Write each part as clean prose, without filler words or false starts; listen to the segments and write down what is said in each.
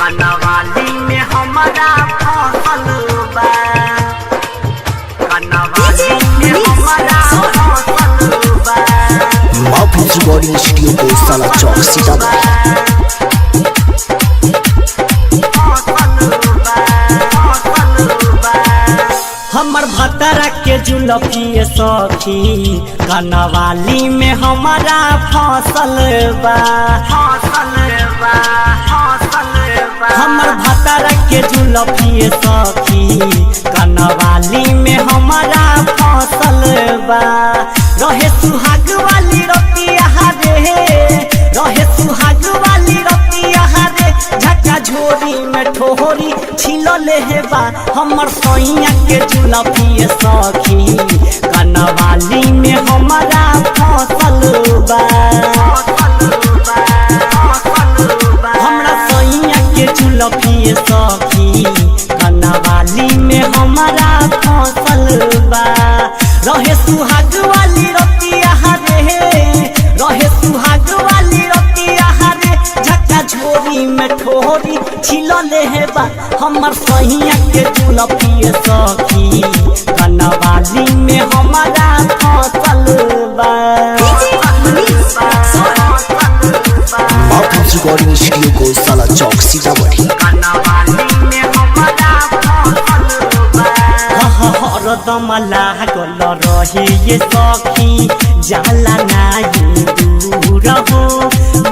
कनवाली में हमारा फसल बा, कनवाली में हमारा फसल बा। महफूज रिकॉर्डिंग स्टूडियो को साला चौक सीतामढ़ी। हमर भतरा के जुलफी सखी कनवाली में हमारा फसल बा, हमर भतरा के जुलफी सखी कनवाली में हमारा फसल बा। रहे सुहाग वाली रतिया रे, रहे सुहाग वाली रतिया रे, झका झोरी में ठोरी छिलले हे बा। हमर सैया के जुलफी सखी कनवाली में हमारा फसल बा, हमरा सैया के जुलफी सखी कनवाली में हमारा फसल बा। रहे सुहाग वाली रतिया रे, रहे सुहाग वाली रतिया रे, झका झोरी में ठोरी छिलले हे बा। हमर सैया के जुलफी सखी कनवाली में हमारा फसल बा। महफूज रिकॉर्डिंग स्टूडियो को साला चौक सीतामढ़ी। हरदम लागल रहे ये सखी जाला नाही दूर हो,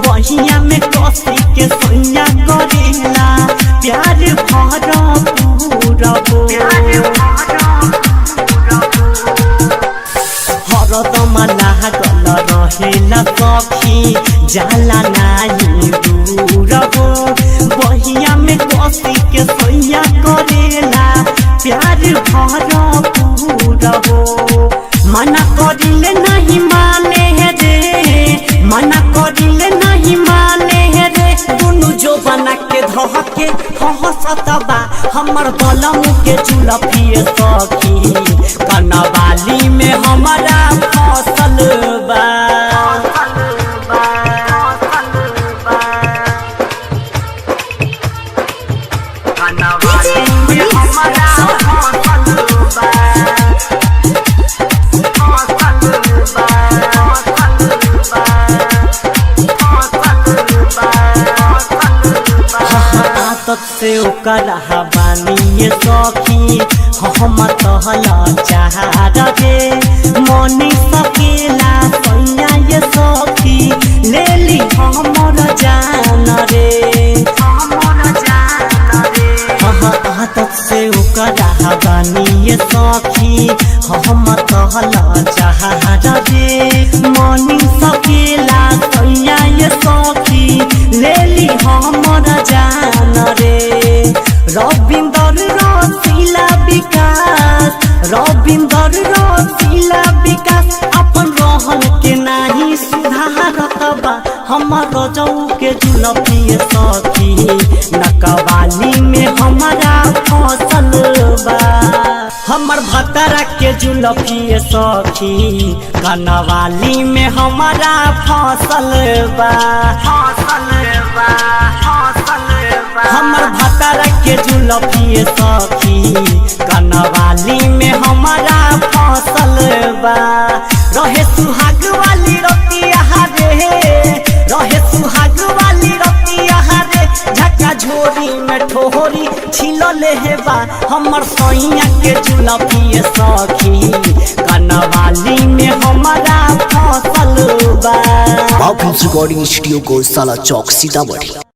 बहिया में कसी के सैया करेला प्यार भरपूर हो। हरदम लागल रहेला सखी जाला नाही दूर हो, बहिया में कसी के सैया करेला प्यार भरपूर हो। मना करिले नहीं माने रे, मना करिले नहीं माने रे, दुनु जो बना के धहके हंसत बा। हमर बलम के जुलफी सखी कनवाली में हमारा फसल बा। आदत से ओकर बानी सखी हम तहला चाह रे, मनी सकेला सैया ये सखी ले ली हमर जान रे। आदत से ओकर बानी सखी हम तहला चाह रे, मनी सकेला सैया ये सखी ले ली हमर जान रे। रविंदर रसीला विकास, रविंदर रसीला विकास, अपन रहन के नाही सुधारत बा। हमर रजऊ के जुलफी सखी नकवाली में हमारा फसल बा। हमर भतरा के जुलफी सखी कनवाली में हमारा फसल बा, हमर भतरा के जुलफी सखी कनवाली में हमारा फसल बा। रहे सुहाग वाली रतिया रे, रहे सुहाग वाली रतिया रे, झका झोरी में ठोरी छिलले हे बा। हमर सैया के जुलफी सखी कनवाली में हमारा फसल बा। महफूज रिकॉर्डिंग स्टूडियो को साला चौक सीतामढ़ी।